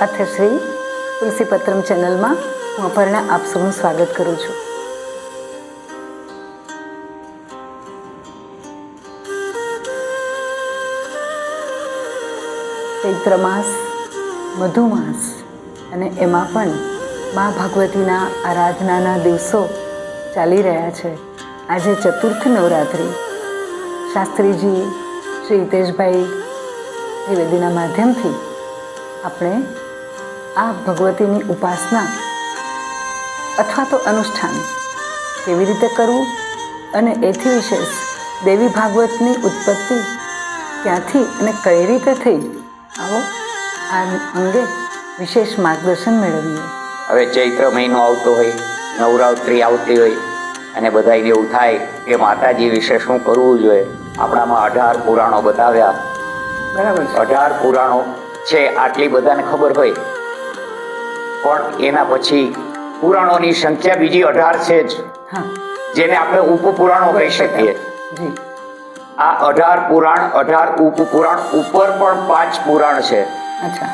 અથશ્રી તુલસીપત્રમ ચેનલમાં હું અપર્ણા આપ સૌનું સ્વાગત કરું છું. ચૈત્ર માસ, મધુમાસ અને એમાં પણ મા ભગવતીના આરાધનાના દિવસો ચાલી રહ્યા છે. આજે ચતુર્થ નવરાત્રિ. શાસ્ત્રીજી શ્રી હિતેશભાઈ ત્રિવેદીના માધ્યમથી આપણે આ ભગવતીની ઉપાસના અથવા તો અનુષ્ઠાન કેવી રીતે કરવું અને એથી વિશેષ દેવી ભાગવતની ઉત્પત્તિ ક્યાંથી અને કઈ રીતે થઈ, આવો આ અંગે વિશેષ માર્ગદર્શન મેળવીએ. હવે ચૈત્ર મહિનો આવતો હોય, નવરાત્રિ આવતી હોય અને બધાને એવું થાય કે માતાજી વિશે શું કરવું જોઈએ. આપણામાં 18 પુરાણો બતાવ્યા. બરાબર છે. 18 પુરાણો છે, આટલી બધાને ખબર હોય, પણ એના પછી પુરાણોની સંખ્યા બીજી 18 છે જ, જેને આપણે ઉપપુરાણો કહી શકીએ. આ 18 પુરાણ, 18 ઉપપુરાણ ઉપર પણ 5 પુરાણ છે. અચ્છા.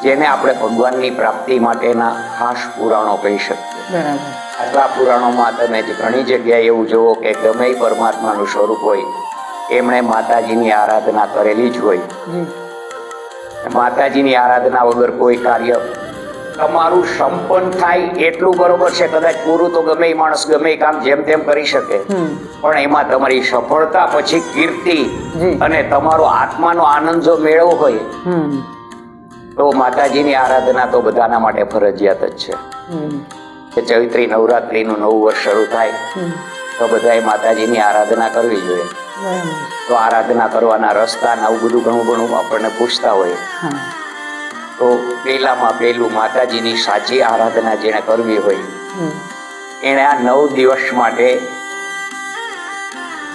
જેને આપણે ભગવાનની પ્રાપ્તિ માટેના ખાસ પુરાણો કહી શકીએ. બરાબર. આટલા પુરાણોમાં તમે ઘણી જગ્યાએ એવું જુઓ કે ગમે પરમાત્માનું સ્વરૂપ હોય, એમણે માતાજીની આરાધના કરેલી જ હોય. માતાજીની આરાધના વગર કોઈ કાર્ય તમારું સંપન્ન થાય એટલું બરોબર છે. કદાચ પૂરું તો ગમે માણસ ગમે કામ જેમ તેમ કરી શકે, પણ એમાં તમારી સફળતા પછી કીર્તિ અને તમારો આત્માનો આનંદ જો મેળવવો હોય તો માતાજીની આરાધના તો બધાના માટે ફરજિયાત જ છે. ચૈત્રી નવરાત્રીનું નવું વર્ષ શરૂ થાય તો બધાએ માતાજીની આરાધના કરવી જોઈએ. તો આરાધના કરવાના રસ્તા ને આવું બધું ઘણું ઘણું આપણને પૂછતા હોય. તો પહેલામાં પહેલું માતાજીની સાચી આરાધના જેને કરવી હોય એને આ 9 દિવસ માટે,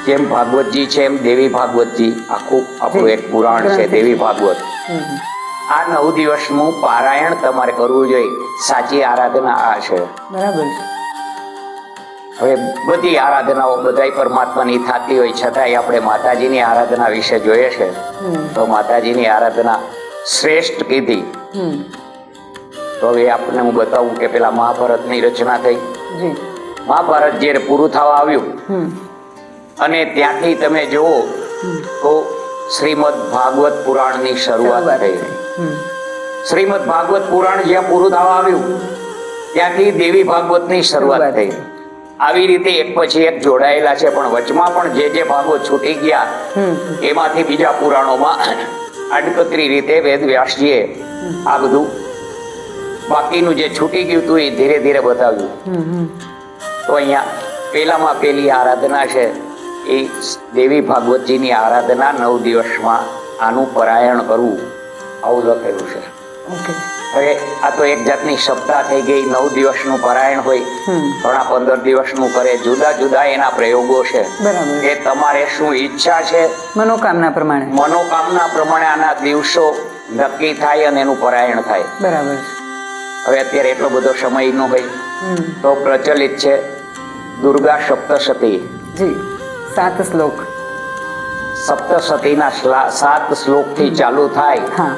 જેમ ભાગવતજી છે એમ દેવી ભાગવતજી આખું આપણું એક પુરાણ છે દેવી ભાગવત. આ 9 દિવસનું પારાયણ તમારે કરવું જોઈએ. સાચી આરાધના આ છે. બરાબર. હવે બધી આરાધનાઓ બધા પરમાત્માની થતી હોય, છતાંય આપણે માતાજીની આરાધના વિશે જોઈએ છે તો માતાજીની આરાધના શ્રેષ્ઠ કીધી. તો હવે આપણને હું બતાવું કે પેલા મહાભારતની રચના થઈ. મહાભારત જયારે પૂરું થવા આવ્યું અને ત્યાંથી તમે જુઓ તો શ્રીમદ ભાગવત પુરાણની શરૂઆત થઈ. શ્રીમદ ભાગવત પુરાણ જ્યાં પૂરું થવા આવ્યું ત્યાંથી દેવી ભાગવતની શરૂઆત થઈ. આવી રીતે એક પછી એક જોડાયેલા છે, પણ વચમાં પણ જે ભાગવત છૂટી ગયા એમાંથી બીજા પુરાણોમાં આડકતરી રીતે વેદ વ્યાસજીએ આ બધું બાકીનું જે છૂટી ગયું હતું એ ધીરે ધીરે બતાવ્યું. તો અહીંયા પહેલામાં પહેલી આરાધના છે એ દેવી ભાગવતજીની આરાધના 9 દિવસમાં આનું પારાયણ કરવું, આવું લખેલું છે. હવે આ તો એક જાતની સપ્તાહ થઈ ગઈ. 9 દિવસનું પારાયણ હોય, ઘણા 15 દિવસનું કરે, જુદા જુદા એના પ્રયોગો છે. એ તમારે શું ઈચ્છા છે, મનોકામના પ્રમાણે આના દિવસો નક્કી થાય અને એનું પારાયણ થાય. બરાબર. હવે અત્યારે એટલો બધો સમય ન હોય તો પ્રચલિત છે દુર્ગા સપ્તશતી. 7 શ્લોક. સપ્તશતીના 7 શ્લોકથી ચાલુ થાય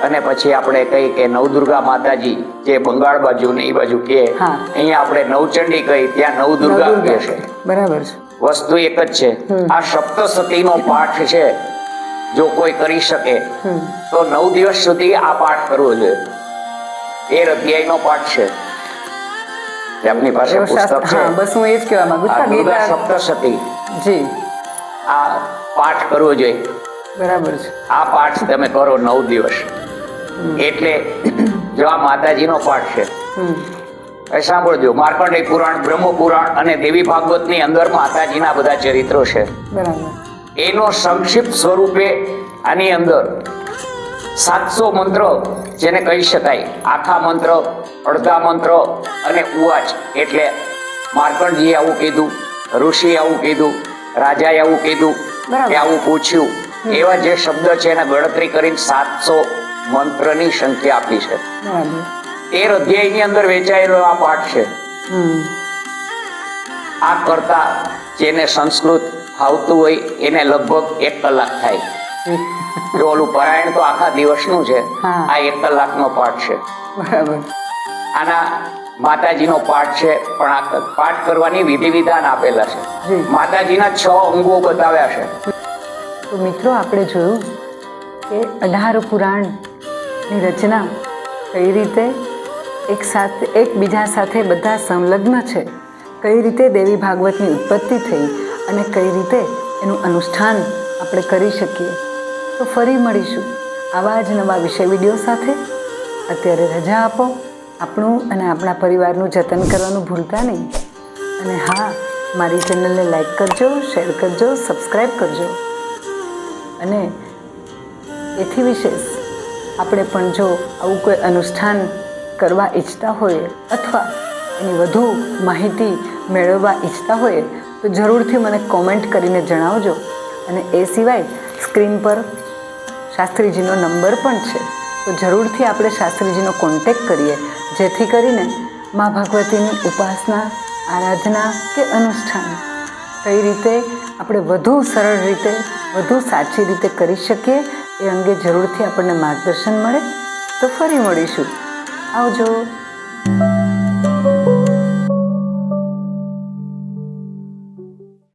અને પછી આપણે કહી કે નવદુર્ગા માતાજી, જે બંગાળ બાજુ ને એ બાજુ કે અહીંયા આપણે નવચંડી કહી, ત્યાં નવદુર્ગા કહે છે. બરાબર. વસ્તુ એક જ છે. આ સપ્તશતીનો પાઠ છે, જો કોઈ કરી શકે તો 9 દિવસ સુધી આ પાઠ કરવો જોઈએ. 13 અધ્યાયનો પાઠ છે. આપની પાસે પુસ્તક છે. બસ હું એ જ કહેવા માંગુ છું. દુર્ગા સપ્તશતી આ પાઠ કરવો જોઈએ. બરાબર છે. આ પાઠ તમે કરો 9 દિવસ. એટલે જો આ માતાજીનો પાઠ છે, સાંભળજો. માર્કંડેય પુરાણ, બ્રહ્મ પુરાણ અને દેવી ભાગવત ની અંદર માતાજીના બધા ચરિત્રો છે. એનો સંક્ષિપ્ત સ્વરૂપે આની અંદર 700 મંત્ર જેને કહી શકાય, આખા મંત્ર, અડધા મંત્ર અને ઉવાચ. એટલે માર્કંડજીએ આવું કીધું, ઋષિએ આવું કીધું, રાજાએ આવું કીધું, કે આવું પૂછ્યું, એવા જે શબ્દ છે એને ગણતરી કરીને 700 મંત્રની સંખ્યા આપી છે. 13 અધ્યાયની અંદર વેચાયેલો આ પાઠ છે. આ કરતા જેને સંસ્કૃત ફાવતું હોય એને લગભગ 1 કલાક થાય. જો ઓલું પરાયણ તો આખા દિવસનું છે, હા. આ 1 કલાકનો પાઠ છે. બરાબર. આના માતાજીનો પાઠ છે, પણ આ પાઠ કરવાની વિધિ વિધાન આપેલા છે. જી. માતાજીના 6 અંગો બતાવ્યા છે. તો મિત્રો આપણે જોયું કે 18 પુરાણની રચના કઈ રીતે એકબીજા સાથે બધા સંલગ્ન છે, કઈ રીતે દેવી ભાગવતની ઉત્પત્તિ થઈ અને કઈ રીતે એનું અનુષ્ઠાન આપણે કરી શકીએ. તો ફરી મળીશું આવા જ નવા વિષય વિડીયો સાથે. અત્યારે રજા આપો. આપણું અને આપણા પરિવારનું જતન કરવાનું ભૂલતા નહીં. અને હા, મારી ચેનલને લાઈક કરજો, શેર કરજો, સબસ્ક્રાઈબ કરજો. અને એથી વિશેષ આપણે પણ જો આવું કોઈ અનુષ્ઠાન કરવા ઈચ્છતા હોઈએ અથવા એની વધુ માહિતી મેળવવા ઈચ્છતા હોઈએ તો જરૂરથી મને કોમેન્ટ કરીને જણાવજો. અને એ સિવાય સ્ક્રીન પર શાસ્ત્રીજીનો નંબર પણ છે, તો જરૂરથી આપણે શાસ્ત્રીજીનો કોન્ટેક કરીએ, જેથી કરીને મા ભગવતીની ઉપાસના, આરાધના કે અનુષ્ઠાન કઈ રીતે આપણે વધુ સરળ રીતે, વધુ સાચી રીતે કરી શકીએ એ અંગે જરૂરથી આપણને માર્ગદર્શન મળે. તો ફરી મળીશું. આવજો.